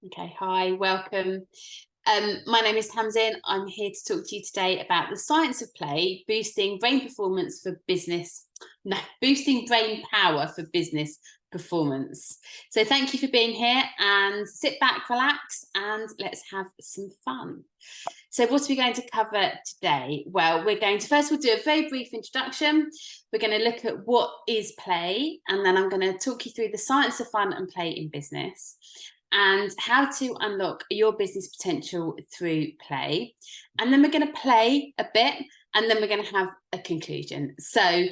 Okay, hi, welcome. My name is Tamzin. I'm here to talk to you today about the science of play, boosting brain performance for business, no, boosting brain power for business performance. So thank you for being here, and sit back, relax, and let's have some fun. So what are we going to cover today? Well, we're going to first we'll do a very brief introduction. We're going to look at what is play, and then I'm going to talk you through the science of fun and play in business, and how to unlock your business potential through play. And then we're going to play a bit, and then we're going to have a conclusion. So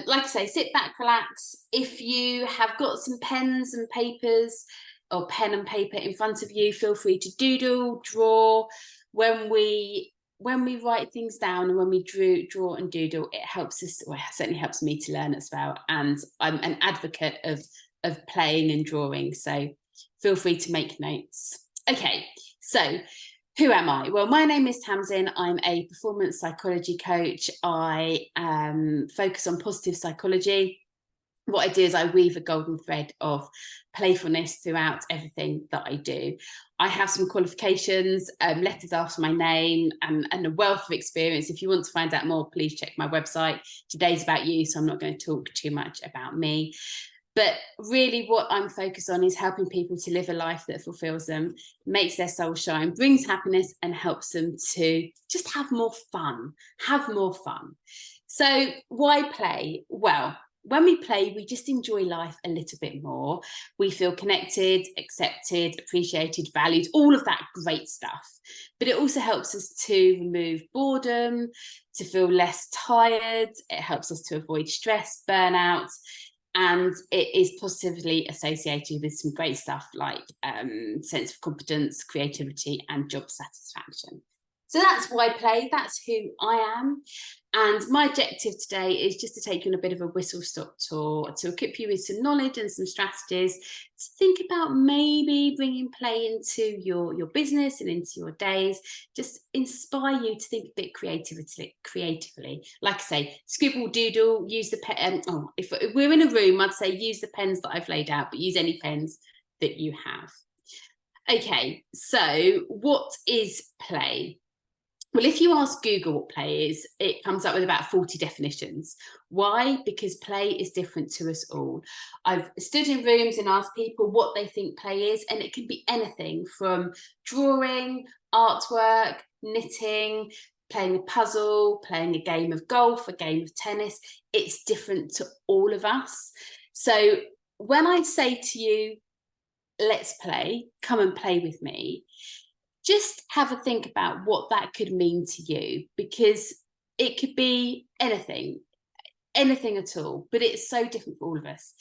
like I say, sit back, relax. If you have got some pens and papers or pen and paper in front of you, feel free to doodle, draw. When we write things down and when we draw and doodle, it helps us, well, it certainly helps me to learn as well. And I'm an advocate of playing and drawing, so feel free to make notes. Okay, so who am I? Well, my name is Tamzin. I'm a performance psychology coach. I focus on positive psychology. What I do is I weave a golden thread of playfulness throughout everything that I do. I have some qualifications, letters after my name, and a wealth of experience. If you want to find out more, please check my website. Today's about you, so I'm not going to talk too much about me. But really what I'm focused on is helping people to live a life that fulfills them, makes their soul shine, brings happiness, and helps them to just have more fun, So why play? Well, when we play, we just enjoy life a little bit more. We feel connected, accepted, appreciated, valued, all of that great stuff. But it also helps us to remove boredom, to feel less tired. It helps us to avoid stress, burnout. And it is positively associated with some great stuff like sense of competence, creativity, and job satisfaction. So that's why play, that's who I am. And my objective today is just to take you on a bit of a whistle-stop tour to equip you with some knowledge and some strategies to think about maybe bringing play into your business and into your days, just inspire you to think a bit creatively. Like I say, scribble, doodle, use the pen. If we're in a room, I'd say use the pens that I've laid out, but use any pens that you have. Okay, so what is play? Well, if you ask Google what play is, it comes up with about 40 definitions. Why? Because play is different to us all. I've stood in rooms and asked people what they think play is, and it can be anything from drawing, artwork, knitting, playing a puzzle, playing a game of golf, a game of tennis. It's different to all of us. So when I say to you, let's play, come and play with me, just have a think about what that could mean to you, because it could be anything at all, but it's so different for all of us.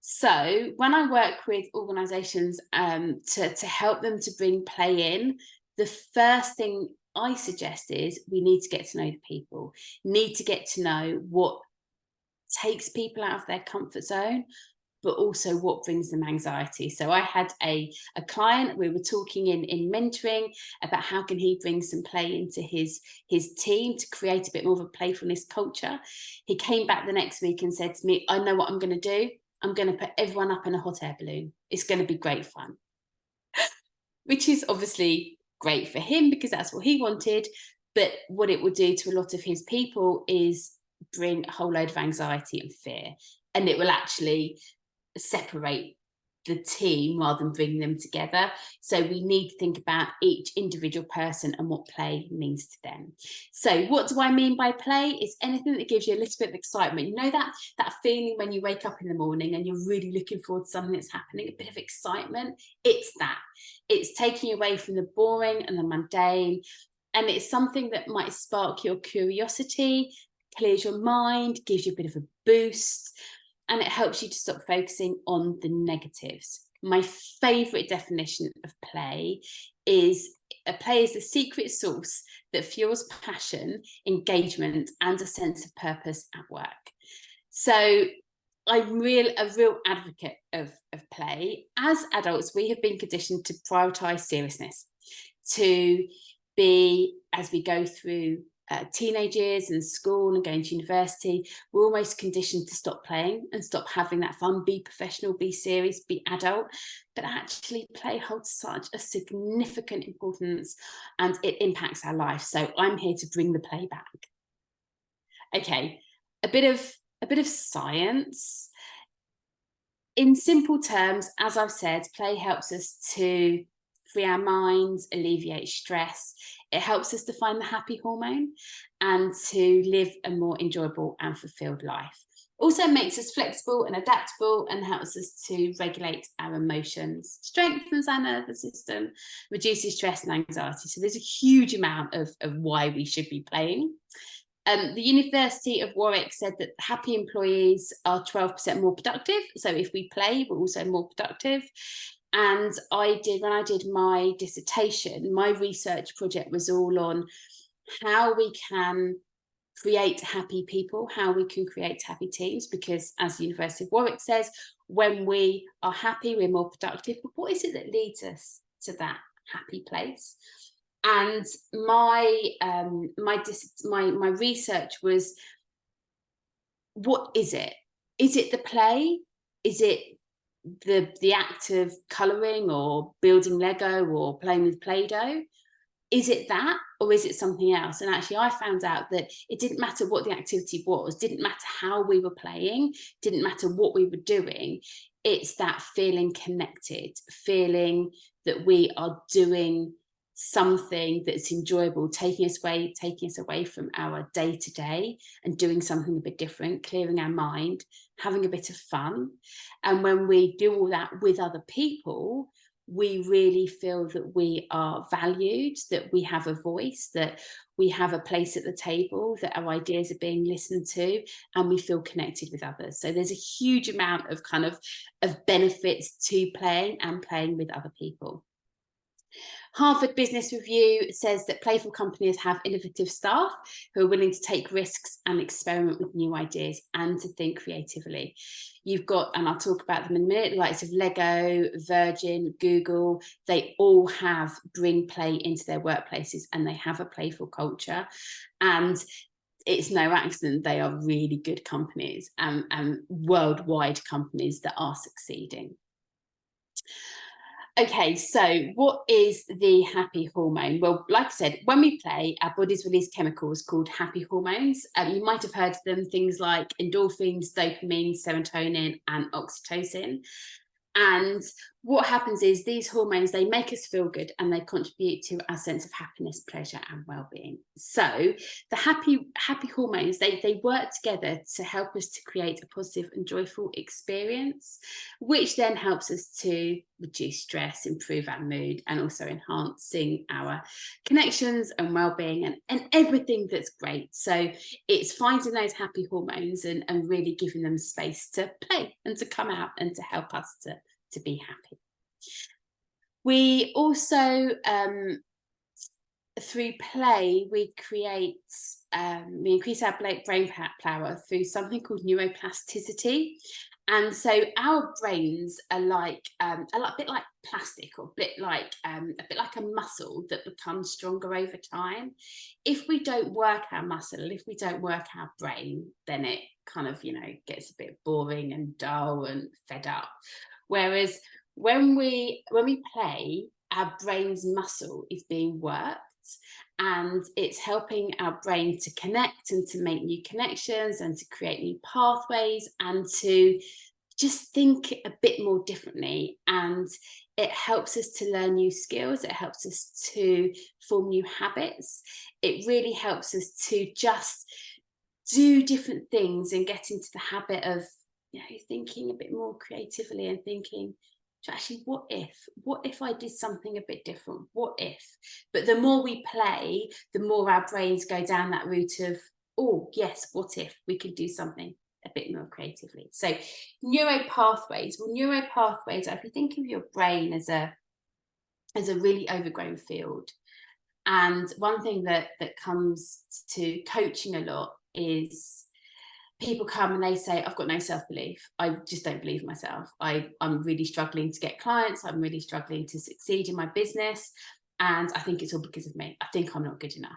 So when I work with organisations to help them to bring play in, the first thing I suggest is we need to get to know the people, need to get to know what takes people out of their comfort zone, but also what brings them anxiety. So I had a client, we were talking in mentoring about how can he bring some play into his team to create a bit more of a playfulness culture. He came back the next week and said to me, I know what I'm going to do. I'm going to put everyone up in a hot air balloon. It's going to be great fun. Which is obviously great for him because that's what he wanted. But what it will do to a lot of his people is bring a whole load of anxiety and fear. And it will actually separate the team rather than bring them together. So we need to think about each individual person and what play means to them. So what do I mean by play? It's anything that gives you a little bit of excitement. You know that feeling when you wake up in the morning and you're really looking forward to something that's happening, a bit of excitement. It's that. It's taking you away from the boring and the mundane, and it's something that might spark your curiosity, clears your mind, gives you a bit of a boost, and it helps you to stop focusing on the negatives. My favourite definition of play is the secret sauce that fuels passion, engagement, and a sense of purpose at work. So I'm a real advocate of play. As adults, we have been conditioned to prioritise seriousness, to be, as we go through teenagers and school and going to university, we're almost conditioned to stop playing and stop having that fun, be professional, be serious, be adult. But actually, play holds such a significant importance and it impacts our life. So I'm here to bring the play back. Okay, a bit of science. In simple terms, as I've said, play helps us to free our minds, alleviate stress. It helps us to find the happy hormone and to live a more enjoyable and fulfilled life. Also makes us flexible and adaptable and helps us to regulate our emotions, strengthens our nervous system, reduces stress and anxiety. So there's a huge amount of why we should be playing. The University of Warwick said that happy employees are 12% more productive. So if we play, we're also more productive. And when I did my dissertation, my research project was all on how we can create happy people, how we can create happy teams, because as the University of Warwick says, when we are happy, we're more productive. But what is it that leads us to that happy place? And my research was, what is it? Is it the play? Is it the act of colouring or building Lego or playing with Play-Doh? Is it that, or is it something else? And actually, I found out that it didn't matter what the activity was, didn't matter how we were playing, didn't matter what we were doing. It's that feeling connected, feeling that we are doing something that's enjoyable, taking us away from our day-to-day and doing something a bit different, clearing our mind, having a bit of fun. And when we do all that with other people, we really feel that we are valued, that we have a voice, that we have a place at the table, that our ideas are being listened to, and we feel connected with others. So there's a huge amount of of benefits to playing and playing with other people. Harvard Business Review says that playful companies have innovative staff who are willing to take risks and experiment with new ideas and to think creatively. You've got, and I'll talk about them in a minute, the likes of Lego, Virgin, Google, they all bring play into their workplaces and they have a playful culture. And it's no accident they are really good companies and worldwide companies that are succeeding. Okay, so what is the happy hormone? Well, like I said, when we play, our bodies release chemicals called happy hormones. You might have heard of them, things like endorphins, dopamine, serotonin, and oxytocin. And what happens is these hormones, they make us feel good and they contribute to our sense of happiness, pleasure, and well-being. So the happy hormones, they work together to help us to create a positive and joyful experience, which then helps us to reduce stress, improve our mood, and also enhancing our connections and well-being and everything that's great. So it's finding those happy hormones and really giving them space to play and to come out and to help us to be happy. We also, through play, we increase our brain power through something called neuroplasticity. And so our brains are like a bit like plastic, or a bit like a muscle that becomes stronger over time. If we don't work our muscle, if we don't work our brain, then it gets a bit boring and dull and fed up. Whereas when we play, our brain's muscle is being worked and it's helping our brain to connect and to make new connections and to create new pathways and to just think a bit more differently. And it helps us to learn new skills. It helps us to form new habits. It really helps us to just do different things and get into the habit of thinking a bit more creatively and thinking, actually, what if I did something a bit different? What if? But the more we play, the more our brains go down that route of, oh yes, what if we could do something a bit more creatively? So neuropathways, if you think of your brain as a really overgrown field, and one thing that comes to coaching a lot is people come and they say, I've got no self-belief. I just don't believe in myself. I'm really struggling to get clients. I'm really struggling to succeed in my business. And I think it's all because of me. I think I'm not good enough.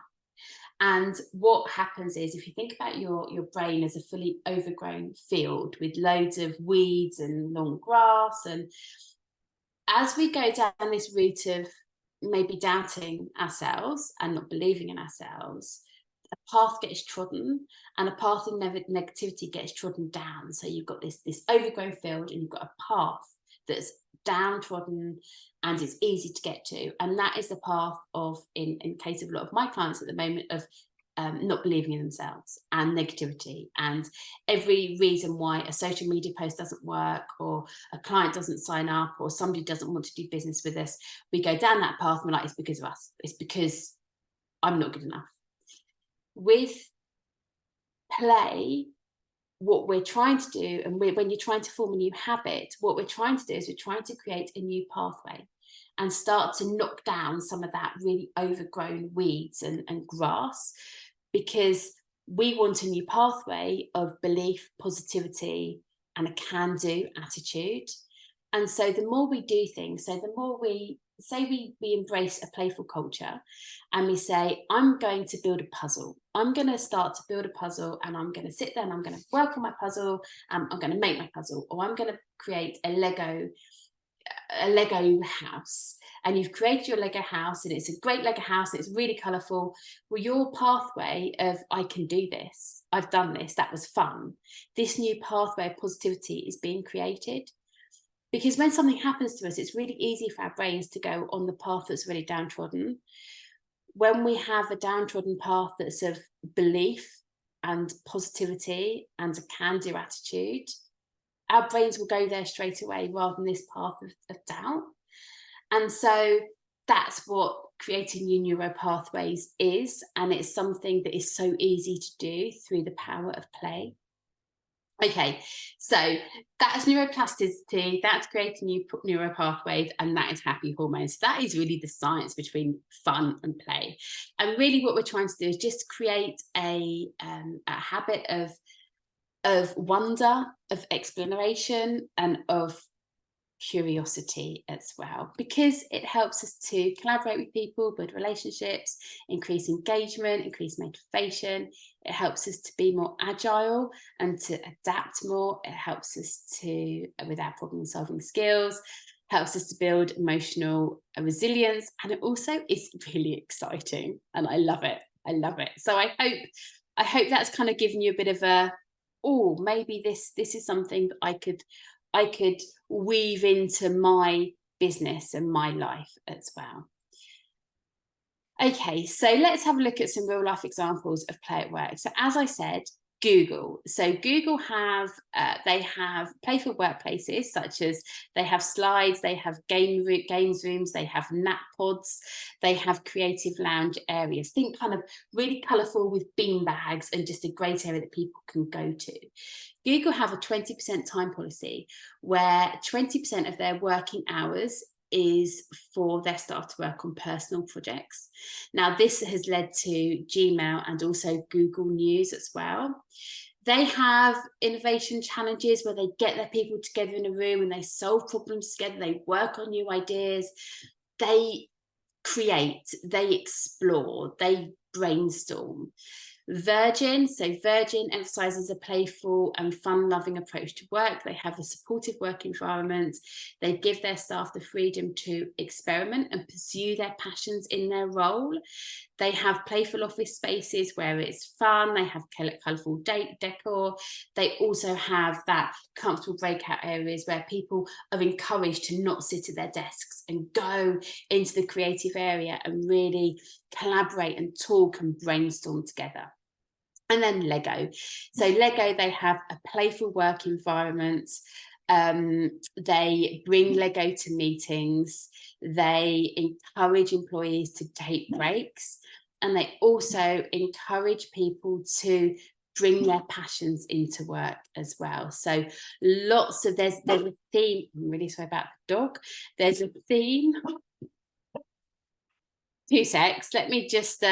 And what happens is, if you think about your brain as a fully overgrown field with loads of weeds and long grass, and as we go down this route of maybe doubting ourselves and not believing in ourselves, a path gets trodden, and a path in negativity gets trodden down. So you've got this overgrown field, and you've got a path that's downtrodden and it's easy to get to. And that is the path of, in case of a lot of my clients at the moment, of not believing in themselves and negativity, and every reason why a social media post doesn't work, or a client doesn't sign up, or somebody doesn't want to do business with us. We go down that path and we're like, it's because of us, it's because I'm not good enough. With play, what we're trying to do, and when you're trying to form a new habit, what we're trying to do is we're trying to create a new pathway and start to knock down some of that really overgrown weeds and grass, because we want a new pathway of belief, positivity, and a can-do attitude. And so the more we do things, so the more we say we embrace a playful culture, and we say, I'm going to build a puzzle. I'm going to start to build a puzzle, and I'm going to sit there and I'm going to work on my puzzle. I'm going to make my puzzle, or I'm going to create a Lego house. And you've created your Lego house, and it's a great Lego house, and it's really colourful. Well, your pathway of, I can do this, I've done this, that was fun, this new pathway of positivity is being created. Because when something happens to us, it's really easy for our brains to go on the path that's really downtrodden. When we have a downtrodden path that's of belief and positivity and a can-do attitude, our brains will go there straight away, rather than this path of doubt. And so that's what creating new neural pathways is. And it's something that is so easy to do through the power of play. Okay, so that's neuroplasticity, that's creating new neural pathways, and that is happy hormones. That is really the science between fun and play. And really what we're trying to do is just create a habit of wonder, of exploration, and of curiosity as well, because it helps us to collaborate with people, build relationships, increase engagement, increase motivation. It helps us to be more agile and to adapt more. It helps us to, with our problem solving skills, helps us to build emotional resilience, and it also is really exciting, and I love it. I love it. So I hope that's kind of given you a bit of a, oh, maybe this is something that I could weave into my business and my life as well. Okay, so let's have a look at some real life examples of play at work. So as I said, Google. So Google have, they have playful workplaces, such as they have slides, they have games rooms, they have nap pods, they have creative lounge areas. Think kind of really colourful with bean bags, and just a great area that people can go to. Google have a 20% time policy, where 20% of their working hours is for their staff to work on personal projects. Now, this has led to Gmail and also Google News as well. They have innovation challenges where they get their people together in a room and they solve problems together, they work on new ideas, they create, they explore, they brainstorm. Virgin, so Virgin emphasises a playful and fun-loving approach to work. They have a supportive work environment. They give their staff the freedom to experiment and pursue their passions in their role. They have playful office spaces where it's fun. They have colourful decor. They also have that comfortable breakout areas where people are encouraged to not sit at their desks and go into the creative area and really collaborate and talk and brainstorm together. And then Lego. So Lego, they have a playful work environment. They bring Lego to meetings. They encourage employees to take breaks. And they also encourage people to bring their passions into work as well. So lots of, there's a theme. I'm really sorry about the dog. There's a theme. 2 secs. Let me just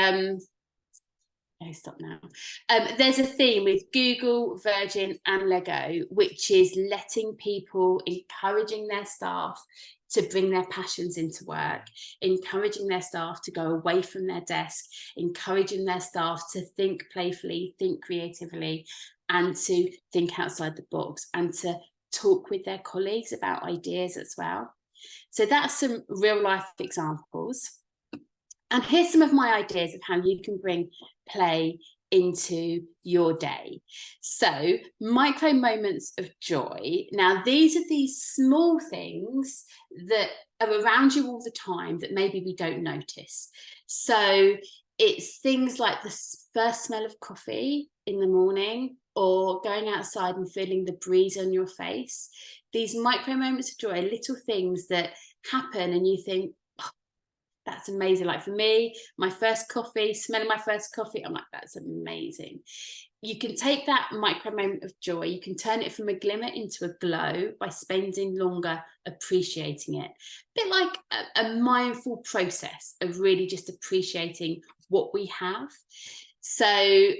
Okay, stop now. There's a theme with Google, Virgin, and Lego, which is letting people, encouraging their staff to bring their passions into work, encouraging their staff to go away from their desk, encouraging their staff to think playfully, think creatively, and to think outside the box, and to talk with their colleagues about ideas as well. So that's some real life examples. And here's some of my ideas of how you can bring play into your day. So, micro moments of joy. Now, these are these small things that are around you all the time that maybe we don't notice. So, it's things like the first smell of coffee in the morning, or going outside and feeling the breeze on your face. These micro moments of joy, little things that happen and you think, that's amazing. Like for me, my first coffee, smelling my first coffee, I'm like, that's amazing. You can take that micro moment of joy, you can turn it from a glimmer into a glow by spending longer appreciating it. A bit like a mindful process of really just appreciating what we have. So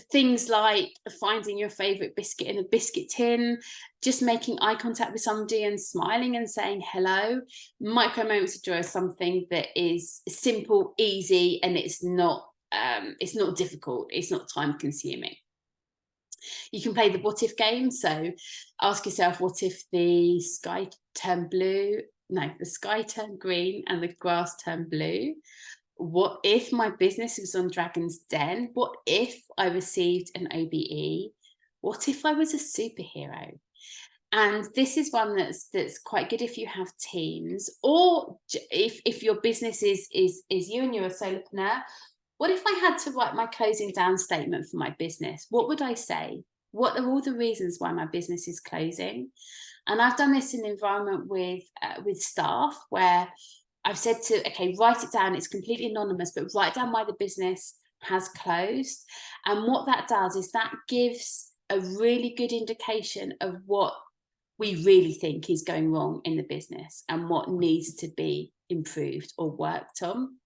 things like finding your favorite biscuit in a biscuit tin, just making eye contact with somebody and smiling and saying hello. Micro moments of joy is something that is simple, easy, and it's not difficult, it's not time consuming. You can play the what if game. So ask yourself, what if the sky turned blue? No, the sky turned green and the grass turned blue. What if my business was on Dragon's Den? What if I received an OBE? What if I was a superhero? And this is one that's quite good if you have teams, or if your business is you and you're a solopreneur. What if I had to write my closing down statement for my business? What would I say? What are all the reasons why my business is closing? And I've done this in an environment with staff where I've said to, okay, write it down. It's completely anonymous, but write down why the business has closed. And what that does is that gives a really good indication of what we really think is going wrong in the business and what needs to be improved or worked on.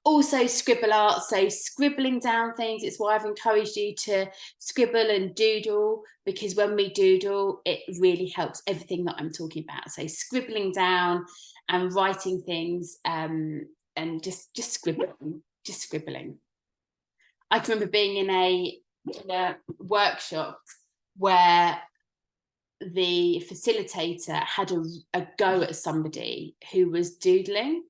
Also, scribble art, so scribbling down things. It's why I've encouraged you to scribble and doodle, because when we doodle, it really helps everything that I'm talking about. So scribbling down and writing things, and just scribbling. I can remember being in a workshop where the facilitator had a go at somebody who was doodling.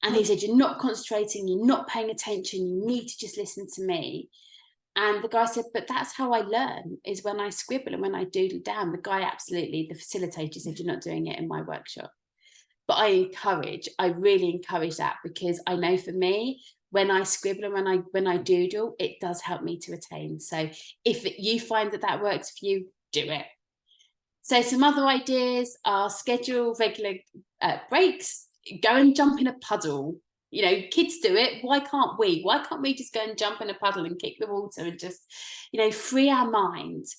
And he said, you're not concentrating, you're not paying attention, you need to just listen to me. And the guy said, but that's how I learn, is when I scribble and when I doodle down. The guy the facilitator said, you're not doing it in my workshop. But I really encourage that, because I know for me, when I scribble and when I doodle, it does help me to retain. So if you find that works for you, do it. So some other ideas are schedule regular breaks. Go and jump in a puddle. You know, kids do it. Why can't we? Why can't we just go and jump in a puddle and kick the water and just, free our minds?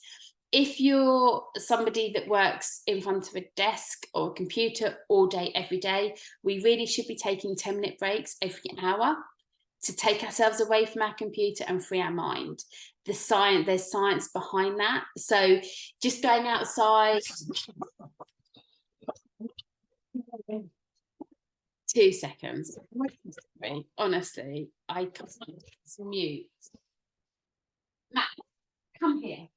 If you're somebody that works in front of a desk or a computer all day, every day, we really should be taking 10-minute breaks every hour to take ourselves away from our computer and free our mind. There's science behind that. So just going outside. 2 seconds. Honestly, I can't mute. Matt, come here.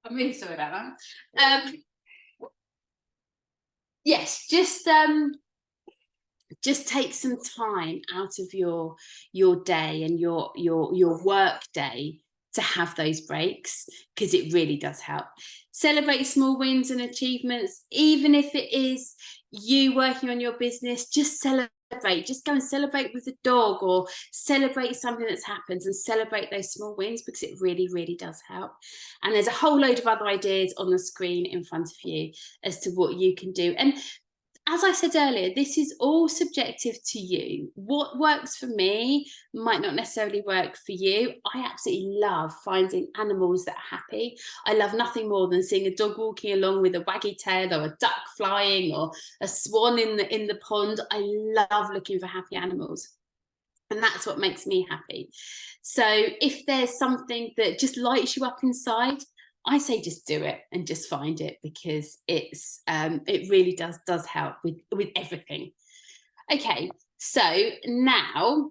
I'm really sorry about that. Yes, just take some time out of your day and your work day to have those breaks, because it really does help. Celebrate small wins and achievements, even if it is you working on your business. Just celebrate. Just go and celebrate with the dog, or celebrate something that's happened, and celebrate those small wins, because it really, really does help. And there's a whole load of other ideas on the screen in front of you as to what you can do. And as I said earlier, this is all subjective to you. What works for me might not necessarily work for you. I absolutely love finding animals that are happy. I love nothing more than seeing a dog walking along with a waggy tail, or a duck flying, or a swan in the pond. I love looking for happy animals. And that's what makes me happy. So if there's something that just lights you up inside, I say just do it and just find it, because it really does help with everything. Okay, so now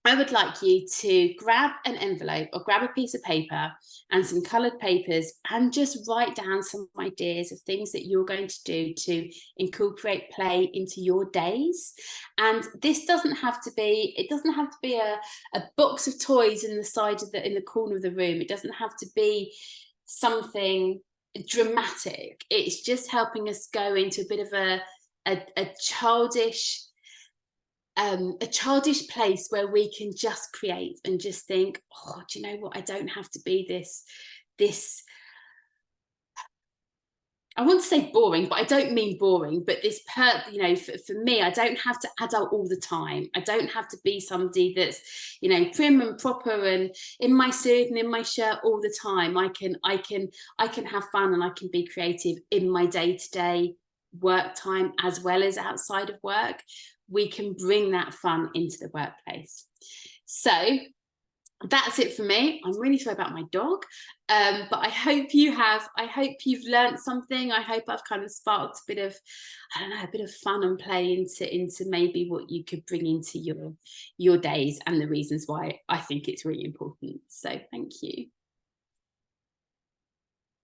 I would like you to grab an envelope or grab a piece of paper and some coloured papers, and just write down some ideas of things that you're going to do to incorporate play into your days. And this doesn't have to be, it doesn't have to be a box of toys in the side of in the corner of the room. It doesn't have to be something dramatic. It's just helping us go into a bit of a childish place where we can just create and just think, oh, do you know what? I don't have to be this. I want to say boring, but I don't mean boring. But for me, I don't have to adult all the time. I don't have to be somebody that's, prim and proper and in my suit and in my shirt all the time. I can have fun, and I can be creative in my day-to-day work time as well as outside of work. We can bring that fun into the workplace. So that's it for me. I'm really sorry about my dog, but I hope you've learned something. I hope I've kind of sparked a bit of, a bit of fun and play into maybe what you could bring into your days, and the reasons why I think it's really important. So thank you.